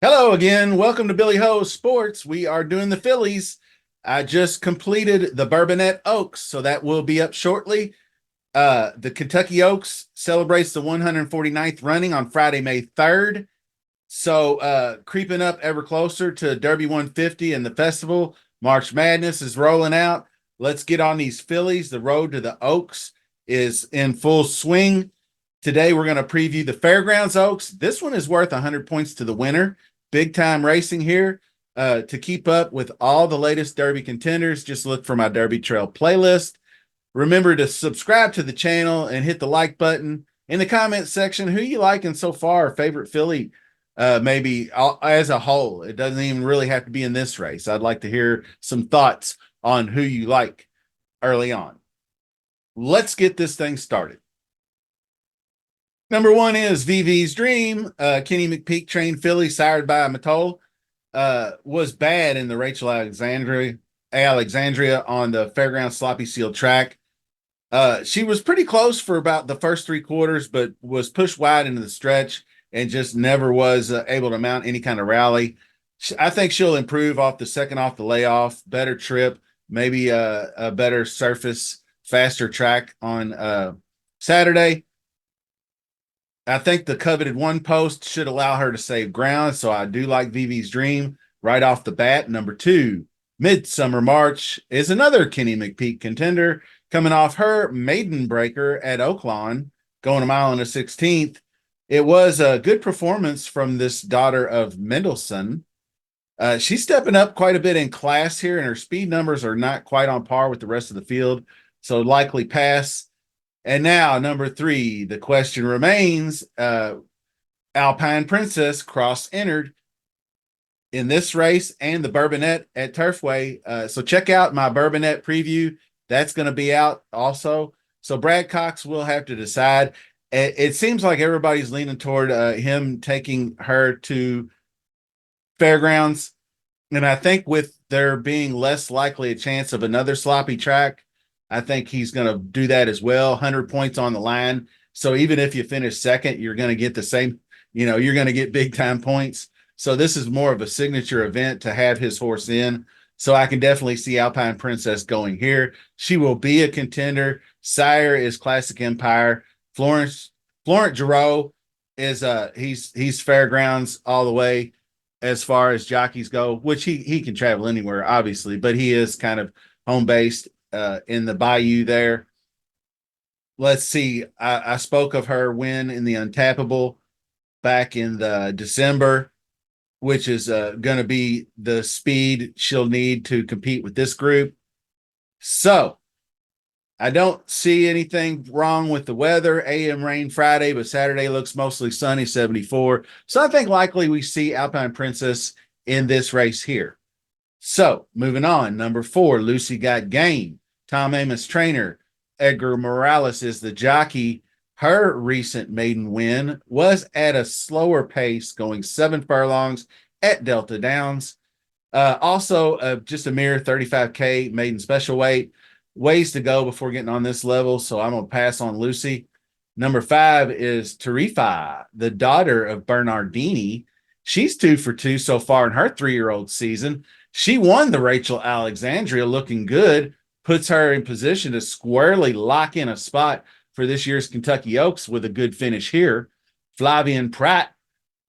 Hello again. Welcome to Billy Ho Sports. We are doing the Phillies. I just completed the Bourbonette Oaks, so that will be up shortly. The Kentucky Oaks celebrates the 149th running on Friday, May 3rd. So creeping up ever closer to Derby 150 and the festival. March Madness is rolling out. Let's get on these Phillies. The road to the Oaks is in full swing. Today we're going to preview the Fairgrounds Oaks. This one is worth 100 points to the winner. Big time racing here. To keep up with all the latest Derby contenders, just look for my Derby Trail playlist. Remember to subscribe to the channel and hit the like button. In the comment section, who you liking so far, favorite Philly, maybe as a whole. It doesn't even really have to be in this race. I'd like to hear some thoughts on who you like early on. Let's get this thing started. Number one is VV's Dream. Kenny McPeak trained filly, sired by Matol, was bad in the Rachel Alexandria on the Fairgrounds sloppy seal track. She was pretty close for about the first three quarters, but was pushed wide into the stretch and just never was able to mount any kind of rally. I think she'll improve off the layoff, better trip, maybe a better surface, faster track on Saturday. I think the coveted one post should allow her to save ground, so I do like VV's Dream right off the bat. Number two, Midsummer March is another Kenny McPeak contender coming off her maiden breaker at Oaklawn, going a mile and a 16th. It was a good performance from this daughter of Mendelssohn. She's stepping up quite a bit in class here, and her speed numbers are not quite on par with the rest of the field, so likely pass. And now, number three, the question remains, Alpine Princess cross-entered in this race and the Bourbonette at Turfway. So check out my Bourbonette preview. That's going to be out also. So Brad Cox will have to decide. It seems like everybody's leaning toward him taking her to Fairgrounds. And I think with there being less likely a chance of another sloppy track, I think he's going to do that as well. 100 points on the line. So even if you finish second, you're going to get the same, you're going to get big time points. So this is more of a signature event to have his horse in. So I can definitely see Alpine Princess going here. She will be a contender. Sire is Classic Empire. Florent Giroux is he's Fairgrounds all the way as far as jockeys go, which he can travel anywhere, obviously, but he is kind of home based in the Bayou there. Let's see. I spoke of her win in the Untappable back in the December, which is going to be the speed she'll need to compete with this group. So I don't see anything wrong with the weather. AM rain Friday, but Saturday looks mostly sunny, 74. So I think likely we see Alpine Princess in this race here. So moving on, number four, Lucy Got Game. Tom Amos trainer. Edgar Morales is the jockey. Her recent maiden win was at a slower pace, going 7 furlongs at Delta Downs. Also, just a mere 35K maiden special weight. Ways to go before getting on this level, so I'm going to pass on Lucy. Number 5 is Tarifa, the daughter of Bernardini. She's 2 for 2 so far in her 3-year-old season. She won the Rachel Alexandria, looking good, puts her in position to squarely lock in a spot for this year's Kentucky Oaks with a good finish here. Flavian Pratt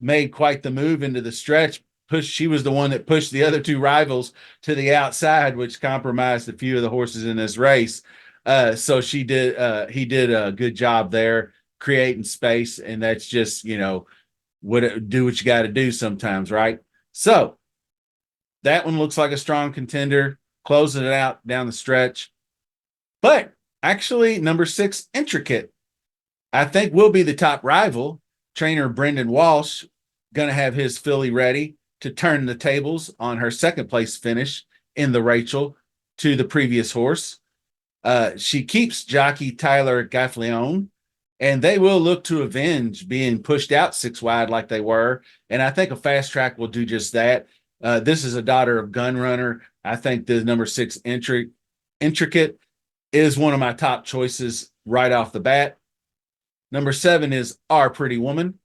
made quite the move into the stretch. She was the one that pushed the other 2 rivals to the outside, which compromised a few of the horses in this race. So he did a good job there creating space, and that's just, do what you got to do sometimes, right? So that one looks like a strong contender, closing it out down the stretch. But actually, number 6, Intricate, I think will be the top rival. Trainer Brendan Walsh going to have his filly ready to turn the tables on her second place finish in the Rachel to the previous horse. She keeps jockey Tyler Gaffleone. and they will look to avenge being pushed out 6 wide like they were. And I think a fast track will do just that. This is a daughter of Gun Runner. I think the number 6 intricate is one of my top choices right off the bat. Number 7 is Our Pretty Woman.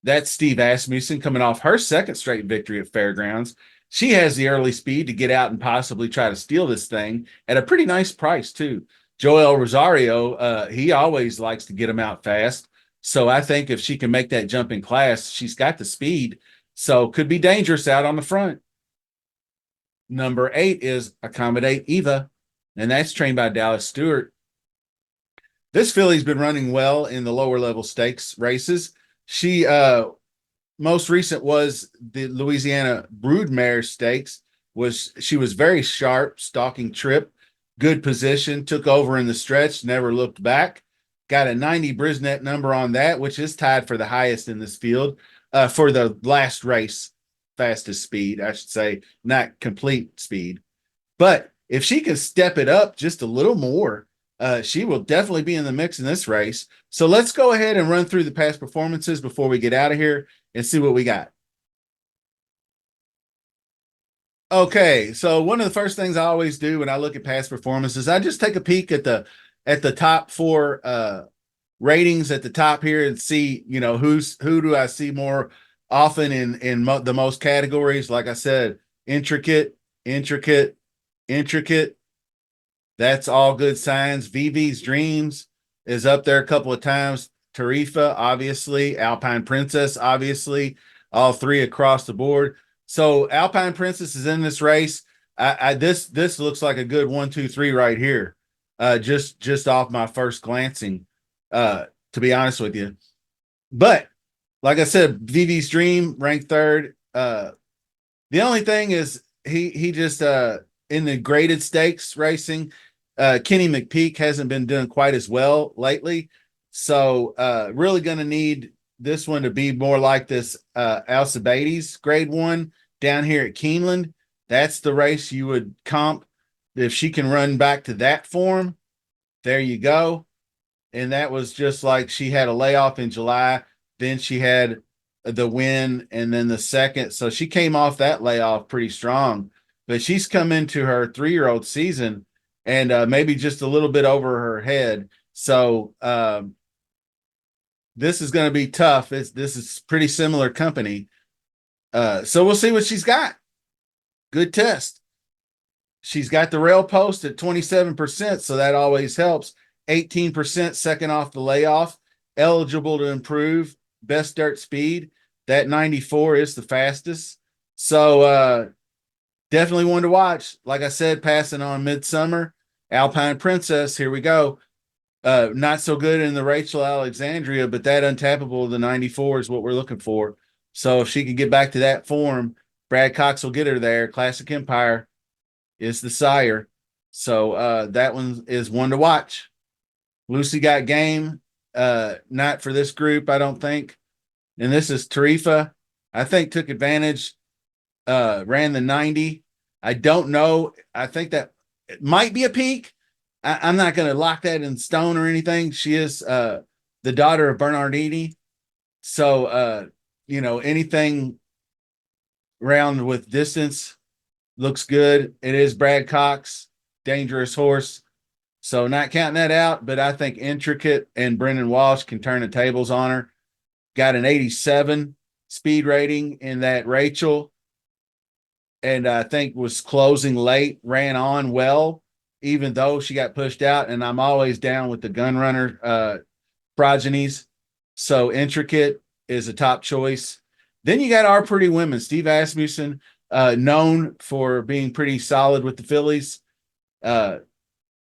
That's Steve Asmussen coming off her second straight victory at Fairgrounds. She has the early speed to get out and possibly try to steal this thing at a pretty nice price, too. Joel Rosario, he always likes to get them out fast. So I think if she can make that jump in class, she's got the speed. So could be dangerous out on the front. Number 8 is Accommodate Eva, and that's trained by Dallas Stewart. This filly's been running well in the lower level stakes races. She most recent was the Louisiana Broodmare Stakes. She was very sharp, stalking trip, good position, took over in the stretch, never looked back. Got a 90 Brisnet number on that, which is tied for the highest in this field for the last race, fastest speed, I should say, not complete speed. But if she can step it up just a little more, she will definitely be in the mix in this race. So let's go ahead and run through the past performances before we get out of here and see what we got. Okay, so one of the first things I always do when I look at past performances, I just take a peek at the top 4 ratings at the top here and see, who do I see more often in the most categories. Like I said, intricate, intricate, intricate. That's all good signs. VV's Dreams is up there a couple of times. Tarifa, obviously. Alpine Princess, obviously. All 3 across the board. So Alpine Princess is in this race. This looks like a good 1, 2, 3 right here. Just off my first glancing, to be honest with you. But like I said, VV's Dream ranked 3rd. The only thing is he just in the graded stakes racing, Kenny McPeak hasn't been doing quite as well lately. So really going to need this one to be more like this Alcibiades grade 1 down here at Keeneland. That's the race you would comp. If she can run back to that form, there you go. And that was just like she had a layoff in July. Then she had the win and then the second. So she came off that layoff pretty strong. But she's come into her 3-year-old season and maybe just a little bit over her head. So this is going to be tough. This is pretty similar company. So we'll see what she's got. Good test. She's got the rail post at 27%, so that always helps. 18% second off the layoff. Eligible to improve. Best dirt speed. That 94 is the fastest. So definitely one to watch. Like I said, passing on Midsummer. Alpine Princess, here we go. Not so good in the Rachel Alexandria, but that untappable, the 94 is what we're looking for. So if she can get back to that form, Brad Cox will get her there. Classic Empire is the sire. So that one is one to watch. Lucy Got Game, not for this group, I don't think. And this is Tarifa. I think took advantage, ran the 90. I don't know. I think that it might be a peak. I'm not going to lock that in stone or anything. She is the daughter of Bernardini. So, anything round with distance looks good. It is Brad Cox, dangerous horse. So not counting that out, but I think Intricate and Brendan Walsh can turn the tables on her. Got an 87 speed rating in that Rachel. And I think was closing late, ran on well, even though she got pushed out. And I'm always down with the gun runner progenies. So Intricate is a top choice. Then you got Our Pretty Women. Steve Asmussen, known for being pretty solid with the fillies.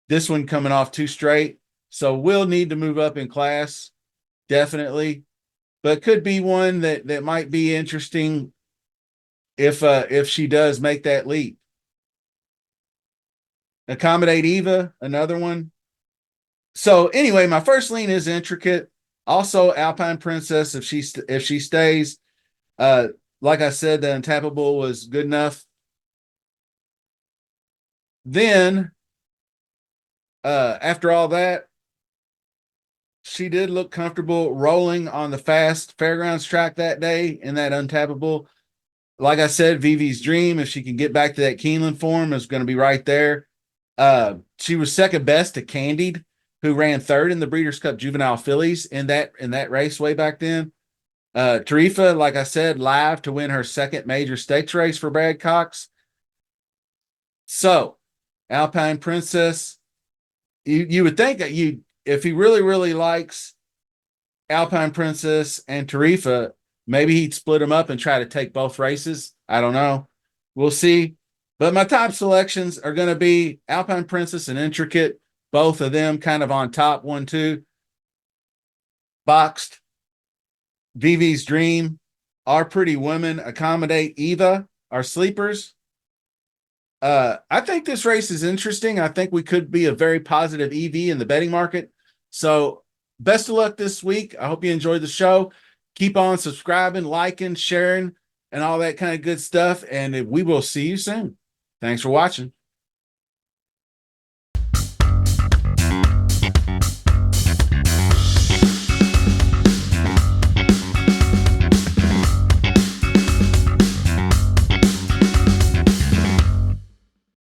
This one coming off 2 straight. So will need to move up in class, definitely. But could be one that might be interesting if she does make that leap. Accommodate Eva, another one. So anyway, my first lean is Intricate. Also Alpine Princess if she stays. Like I said, the Untappable was good enough. Then after all that, She did look comfortable rolling on the fast Fairgrounds track that day in that untappable. Like I said, Vivi's Dream, if she can get back to that Keeneland form, is going to be right there. She was second best to Candied, who ran third in the Breeders' Cup Juvenile Fillies in that race way back then. Tarifa, like I said, live to win her second major stakes race for Brad Cox. So, Alpine Princess, you would think that if he really likes Alpine Princess and Tarifa, maybe he'd split them up and try to take both races. I don't know. We'll see. But my top selections are going to be Alpine Princess and Intricate, both of them kind of on top, 1-2. Boxed, Vivi's Dream, Our Pretty Women, Accommodate Eva, our sleepers. I think this race is interesting. I think we could be a very positive EV in the betting market. So best of luck this week. I hope you enjoyed the show. Keep on subscribing, liking, sharing, and all that kind of good stuff. And we will see you soon. Thanks for watching.